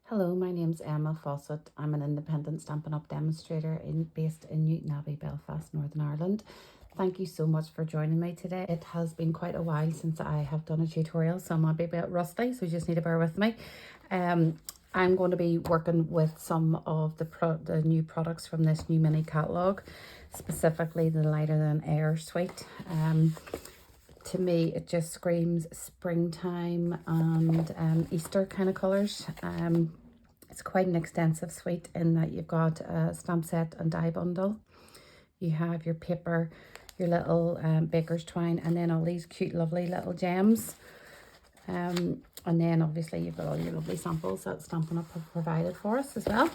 Hello, my name's Emma Fawcett. I'm an independent Stampin' Up demonstrator based in Newton Abbey, Belfast, Northern Ireland. Thank you so much for joining me today. It has been quite a while since I have done a tutorial, so I might be a bit rusty, so you just need to bear with me. I'm going to be working with some of the new products from this new mini catalogue, specifically the Lighter Than Air suite. To me, it just screams springtime and Easter kind of colours. It's quite an extensive suite in that you've got a stamp set and die bundle. You have your paper, your little baker's twine, and then all these cute, lovely little gems. And then obviously you've got all your lovely samples that Stampin' Up have provided for us as well.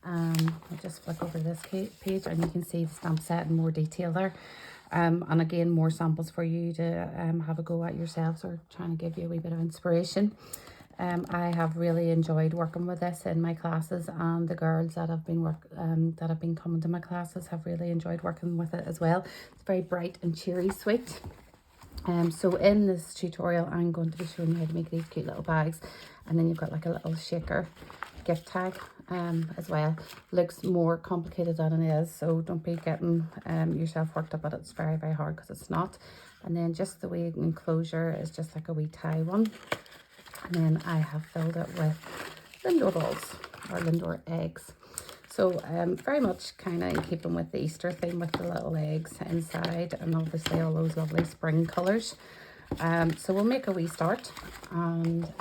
I'll just flick over this page and you can see the stamp set in more detail there. And again, more samples for you to have a go at yourselves, or trying to give you a wee bit of inspiration. I have really enjoyed working with this in my classes, and the girls that have been coming to my classes have really enjoyed working with it as well. It's very bright and cheery sweet. So in this tutorial, I'm going to be showing you how to make these cute little bags, and then you've got like a little shaker gift tag as well. Looks more complicated than it is, so don't be getting yourself worked up, but it's very, very hard because it's not. And then just the wee enclosure is just like a wee tie one, and then I have filled it with Lindor balls or Lindor eggs. So very much kind of in keeping with the Easter theme with the little eggs inside, and obviously all those lovely spring colours. So we'll make a wee start and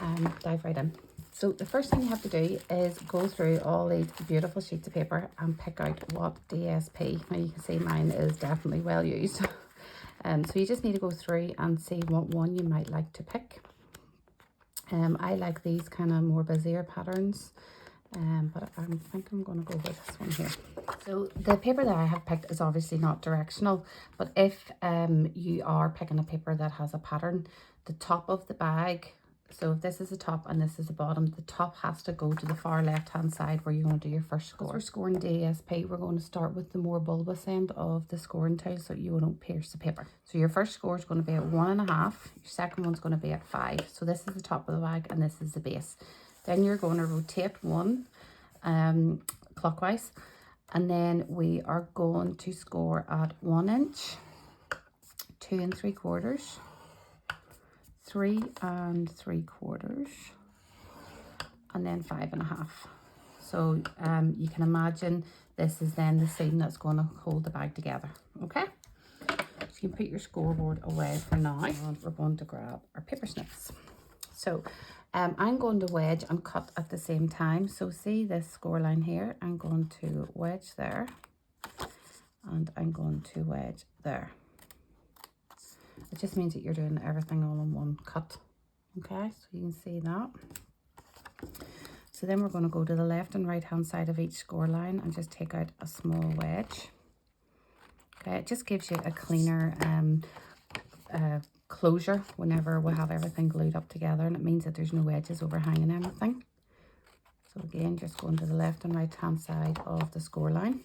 dive right in. So the first thing you have to do is go through all these beautiful sheets of paper and pick out what DSP. Now you can see mine is definitely well used. So you just need to go through and see what one you might like to pick. I like these kind of more busier patterns, but I think I'm going to go with this one here. So the paper that I have picked is obviously not directional, but if you are picking a paper that has a pattern, the top of the bag, so if this is the top and this is the bottom, the top has to go to the far left hand side where you're going to do your first score. For scoring DSP, we're going to start with the more bulbous end of the scoring tile so you don't pierce the paper. So your first score is going to be at 1.5, your second one's going to be at 5. So this is the top of the bag and this is the base. Then you're going to rotate one clockwise, and then we are going to score at 1 inch, 2 3/4, 3 3/4, and then 5.5. So you can imagine this is then the seam that's going to hold the bag together. Okay, so you can put your scoreboard away for now, and we're going to grab our paper snips. So I'm going to wedge and cut at the same time. So see this score line here, I'm going to wedge there, and I'm going to wedge there. It just means that you're doing everything all in one cut. Okay, so you can see that. So then we're going to go to the left and right hand side of each score line and just take out a small wedge. Okay, it just gives you a cleaner closure whenever we have everything glued up together, and it means that there's no edges overhanging anything. So again, just going to the left and right hand side of the score line.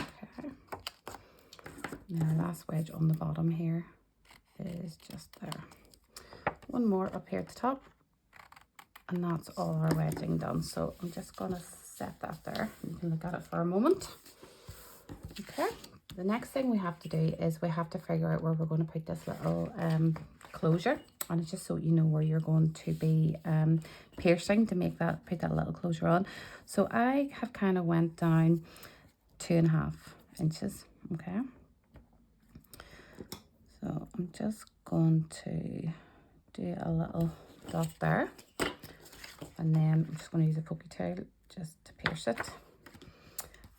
Okay, now last wedge on the bottom here is just there. One more up here at the top, and that's all our wedging done. So I'm just going to set that there. You can look at it for a moment. Okay, the next thing we have to do is we have to figure out where we're going to put this little closure, and it's just so you know where you're going to be piercing to make that, put that little closure on. So I have kind of went down 2.5 inches. Okay, so I'm just going to do a little dot there, and then I'm just going to use a pokey tail just to pierce it.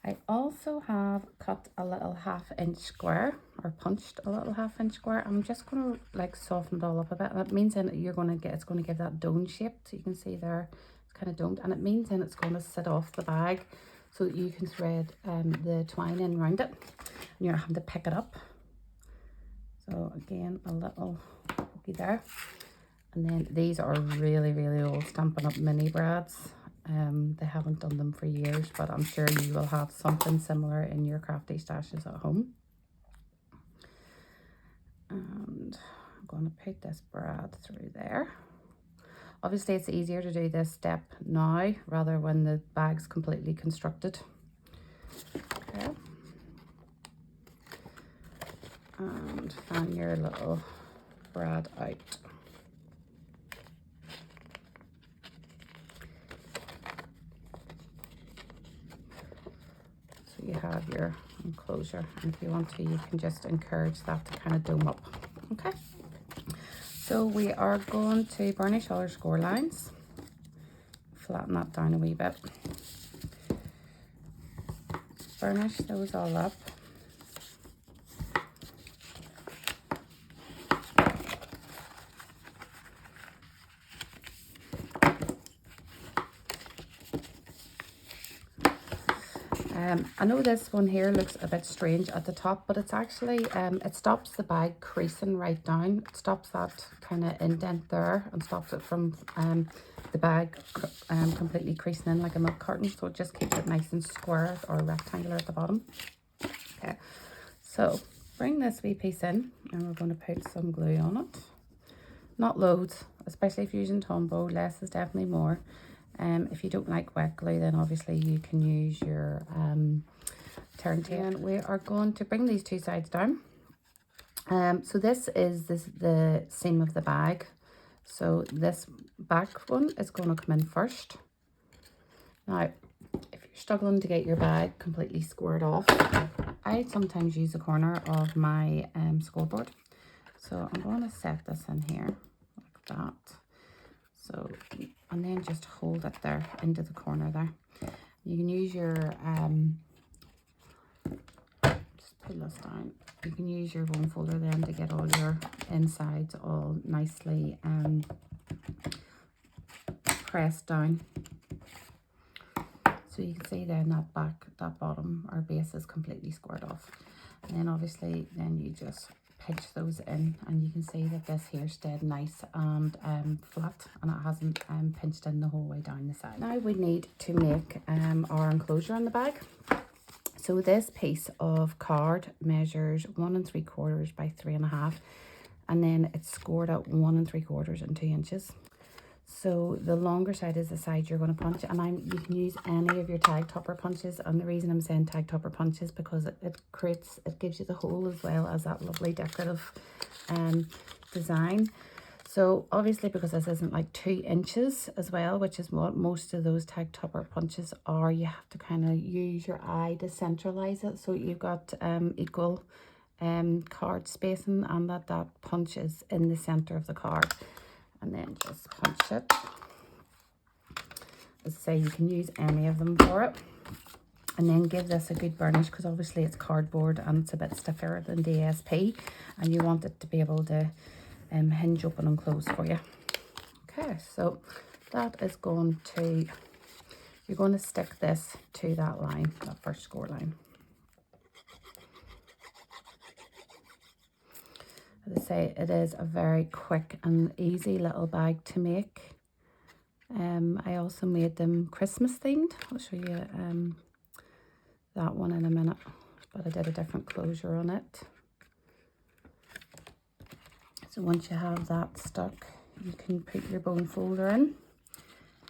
I also have cut a little 1/2 inch square, or punched a little 1/2 inch square. I'm just going to like soften it all up a bit. That means then you're going to get, it's going to give that dome shape. So you can see there, it's kind of domed, and it means then it's going to sit off the bag so that you can thread the twine in around it, and you're not having to pick it up. So again, a little pokey there. And then these are really, really old Stampin' Up mini brads. They haven't done them for years, but I'm sure you will have something similar in your crafty stashes at home. And going to put this brad through there. Obviously it's easier to do this step now rather when the bag's completely constructed. Okay. And fan your little brad out. So you have your enclosure, and if you want to, you can just encourage that to kind of dome up. Okay. So we are going to burnish all our score lines, flatten that down a wee bit, burnish those all up. I know this one here looks a bit strange at the top, but it's actually, it stops the bag creasing right down. It stops that kind of indent there and stops it from the bag completely creasing in like a milk carton. So it just keeps it nice and square or rectangular at the bottom. Okay, so bring this wee piece in and we're going to put some glue on it. Not loads, especially if you're using Tombow, less is definitely more. If you don't like wet glue, then obviously you can use your turntable. And we are going to bring these two sides down. So this is the seam of the bag. So this back one is going to come in first. Now, if you're struggling to get your bag completely squared off, I sometimes use the corner of my scoreboard. So I'm going to set this in here like that. So, and then just hold it there into the corner there. You can use your, just pull this down. You can use your bone folder then to get all your insides all nicely pressed down. So you can see then that that bottom or base is completely squared off. And then obviously then you just pinch those in, and you can see that this here stayed nice and flat, and it hasn't pinched in the whole way down the side. Now we need to make our enclosure on the bag. So this piece of card measures 1 3/4 by 3.5, and then it's scored at 1 3/4 and 2 inches. So the longer side is the side you're going to punch, and you can use any of your tag topper punches. And the reason I'm saying tag topper punches because it gives you the hole as well as that lovely decorative design. So obviously because this isn't like 2 inches as well, which is what most of those tag topper punches are, you have to kind of use your eye to centralize it so you've got equal card spacing, and that punch is in the center of the card. And then just punch it. As I say, you can use any of them for it. And then give this a good burnish, because obviously it's cardboard and it's a bit stiffer than DSP, and you want it to be able to hinge open and close for you. Okay, so that is going to, you're going to stick this to that line, that first score line. As I say, it is a very quick and easy little bag to make. I also made them Christmas themed. I'll show you that one in a minute, but I did a different closure on it. So once you have that stuck, you can put your bone folder in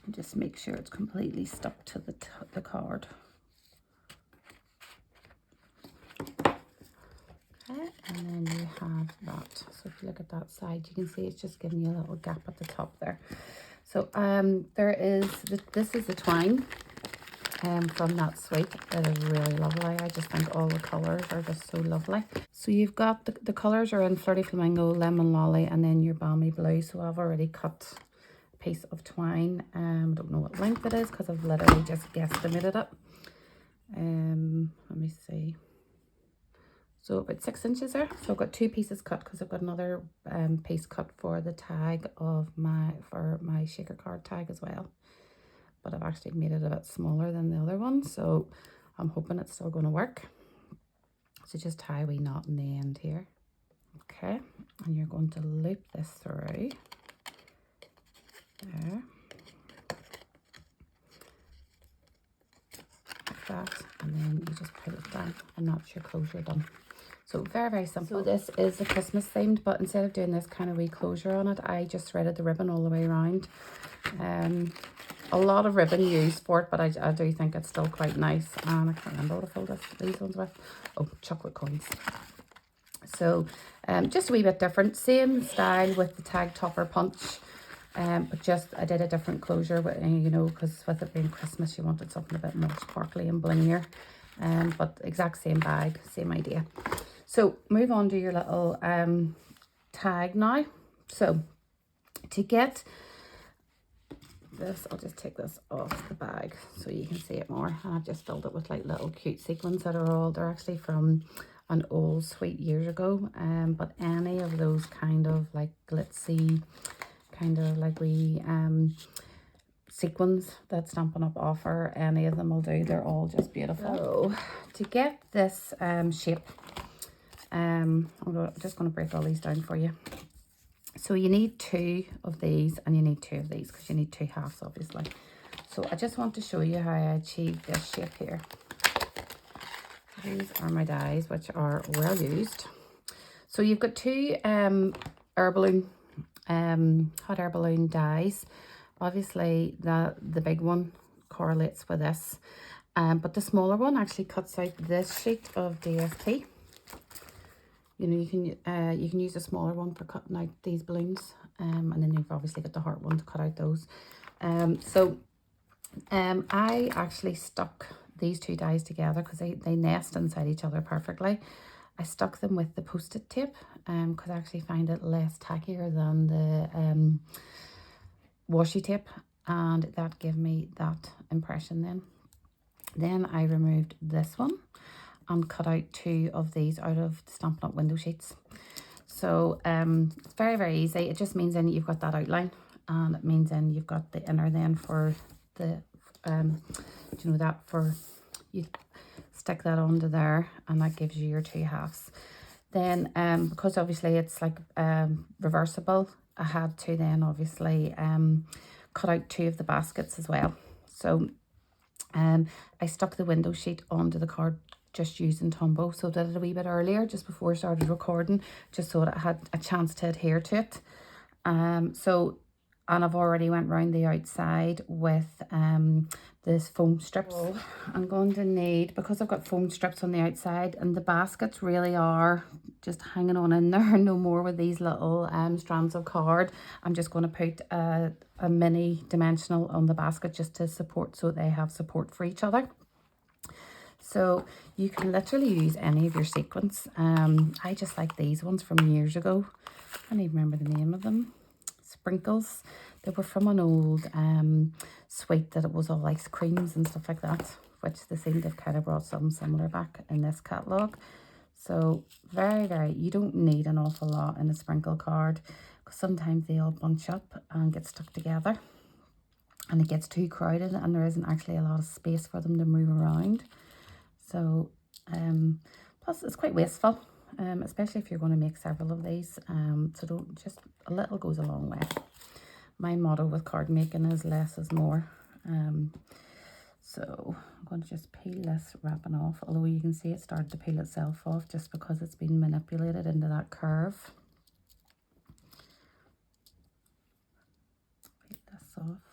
and just make sure it's completely stuck to the card. Okay, and then you have that. So if you look at that side, you can see it's just giving you a little gap at the top there. So this is the twine from that suite. It is really lovely. I just think all the colours are just so lovely. So you've got the colours are in Flirty Flamingo, Lemon Lolly, and then your Balmy Blue. So I've already cut a piece of twine. I don't know what length it is because I've literally just guesstimated it. Let me see. So about 6 inches there. So I've got 2 pieces cut because I've got another piece cut for the tag of my shaker card tag as well. But I've actually made it a bit smaller than the other one, so I'm hoping it's still going to work. So just tie a wee knot in the end here. Okay, and you're going to loop this through there. Like that, and then you just pull it down, and that's your closure done. So very simple. So this is a Christmas themed, but instead of doing this kind of wee closure on it, I just threaded the ribbon all the way around. A lot of ribbon used for it, but I do think it's still quite nice. And I can't remember what I filled these ones with. Oh, chocolate coins. So just a wee bit different. Same style with the tag topper punch. But just I did a different closure, with, you know, because with it being Christmas, you wanted something a bit more sparkly and blingier. But exact same bag, same idea. So move on to your little tag now. So to get this, I'll just take this off the bag so you can see it more. And I've just filled it with like little cute sequins that are all, they're actually from an old suite years ago. But any of those kind of like glitzy, kind of like we sequins that Stampin' Up offer, any of them will do. They're all just beautiful. So to get this shape, I'm just going to break all these down for you. So you need 2 of these and you need 2 of these because you need 2 halves obviously. So I just want to show you how I achieved this shape here. These are my dies, which are well used. So you've got 2 air balloon, hot air balloon dies. Obviously the big one correlates with this, but the smaller one actually cuts out this sheet of DSP. You know, you can use a smaller one for cutting out these balloons, and then you've obviously got the heart one to cut out those. I actually stuck these 2 dies together because they nest inside each other perfectly. I stuck them with the post-it tape because I actually find it less tackier than the washi tape, and that gave me that impression then. Then I removed this one and cut out 2 of these out of the Stampin' Up window sheets. So it's very, very easy. It just means then you've got that outline, and it means then you've got the inner then for the, you know, that for, you stick that onto there and that gives you your 2 halves. Then because obviously it's like reversible, I had to then obviously cut out 2 of the baskets as well. So I stuck the window sheet onto the card just using Tombow. So I did it a wee bit earlier, just before I started recording, just so that I had a chance to adhere to it. And I've already went round the outside with this foam strips. So I'm going to need, because I've got foam strips on the outside and the baskets really are just hanging on in there, no more with these little strands of card. I'm just going to put a mini dimensional on the basket just to support, so they have support for each other. So you can literally use any of your sequins. I just like these ones from years ago. I don't even remember the name of them. Sprinkles. They were from an old suite that it was all ice creams and stuff like that, which they seem to have kind of brought something similar back in this catalogue. So very, very, you don't need an awful lot in a sprinkle card because sometimes they all bunch up and get stuck together and it gets too crowded and there isn't actually a lot of space for them to move around. So plus it's quite wasteful, especially if you're going to make several of these. So don't, just a little goes a long way. My motto with card making is less is more. So I'm going to just peel this wrapping off, although you can see it started to peel itself off just because it's been manipulated into that curve. Peel this off.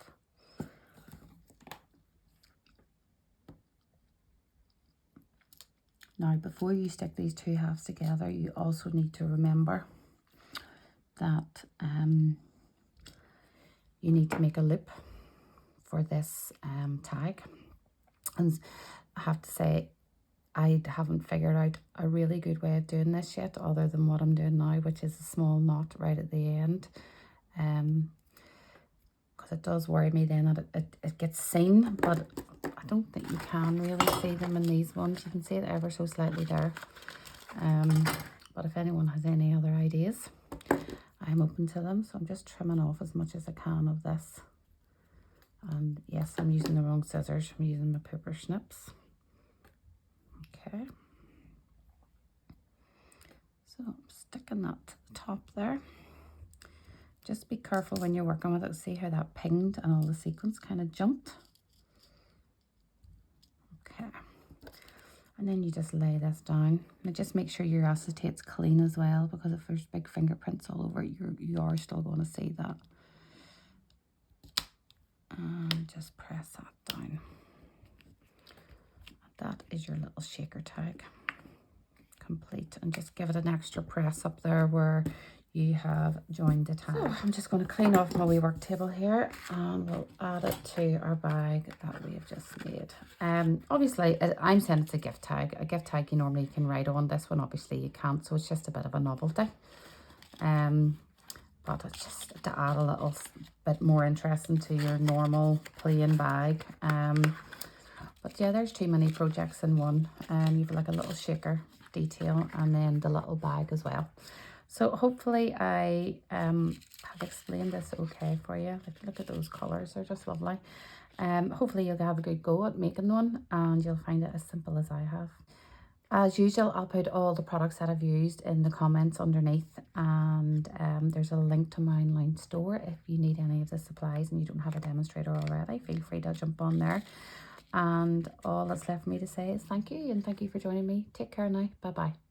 Now, before you stick these 2 halves together, you also need to remember that you need to make a loop for this tag. And I have to say, I haven't figured out a really good way of doing this yet, other than what I'm doing now, which is a small knot right at the end. Because it does worry me then that it gets seen, but I don't think you can really see them in these ones. You can see it ever so slightly there. But if anyone has any other ideas, I'm open to them. So I'm just trimming off as much as I can of this. And yes, I'm using the wrong scissors. I'm using my paper snips. Okay. So I'm sticking that to the top there. Just be careful when you're working with it. See how that pinged and all the sequins kind of jumped. Okay. And then you just lay this down. Now just make sure your acetate's clean as well, because if there's big fingerprints all over it, you are still going to see that. And just press that down. That is your little shaker tag complete, and just give it an extra press up there where you have joined the tag. So I'm just going to clean off my wee work table here, and we'll add it to our bag that we've just made. Obviously I'm saying it's a gift tag. A gift tag you normally can write on. This one obviously you can't, so it's just a bit of a novelty. But it's just to add a little bit more interesting to your normal plain bag. But yeah, there's too many projects in one. You've like a little shaker detail and then the little bag as well. So hopefully I have explained this okay for you. Like, look at those colours, they're just lovely. Hopefully you'll have a good go at making one, and you'll find it as simple as I have. As usual, I'll put all the products that I've used in the comments underneath, and there's a link to my online store. If you need any of the supplies and you don't have a demonstrator already, feel free to jump on there. And all that's left for me to say is thank you, and thank you for joining me. Take care now. Bye bye.